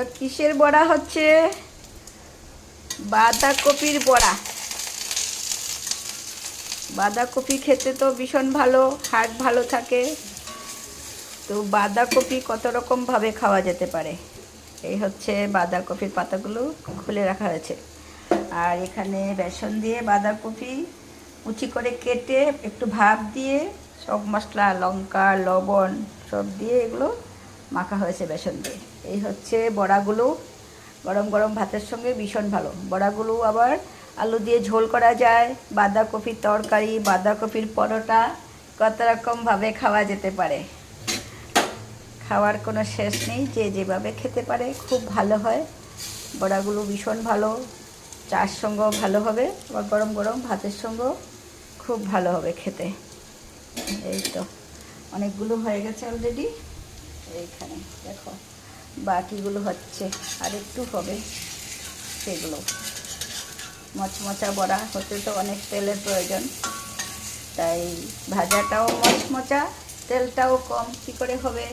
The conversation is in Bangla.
কিসের বড়া হচ্ছে? বাঁধাকপির বড়া। বাঁধাকপি খেতে তো ভীষণ ভালো, হার্ট ভালো থাকে। তো বাঁধাকপি কত রকমভাবে খাওয়া যেতে পারে। এই হচ্ছে বাঁধাকপির পাতাগুলো খুলে রাখা হয়েছে। আর এখানে বেসন দিয়ে বাঁধাকপি কুচি করে কেটে একটু ভাপ দিয়ে সব মশলা, লঙ্কা, লবণ সব দিয়ে এগুলো মাখা হয়েছে বেসন দিয়ে। এই হচ্ছে বড়াগুলো। গরম গরম ভাতের সঙ্গে ভীষণ ভালো। বড়াগুলো আবার আলু দিয়ে ঝোল করা যায়, বাঁধাকপির তরকারি, বাঁধাকপির পরোটা, কত রকমভাবে খাওয়া যেতে পারে। খাওয়ার কোনো শেষ নেই, যে যেভাবে খেতে পারে খুব ভালো হয়। বড়াগুলো ভীষণ ভালো, চার সঙ্গেও ভালো হবে, আবার গরম গরম ভাতের সঙ্গেও খুব ভালো হবে খেতে। এই তো অনেকগুলো হয়ে গেছে অলরেডি। এইখানে দেখো বাকিগুলো হচ্ছে, আর একটু হবে। সেগুলো মচমচা বড়া হতে তো অনেক তেলের প্রয়োজন, তাই ভাজাটাও মচমচা, তেলটাও কম, কী করে হবে।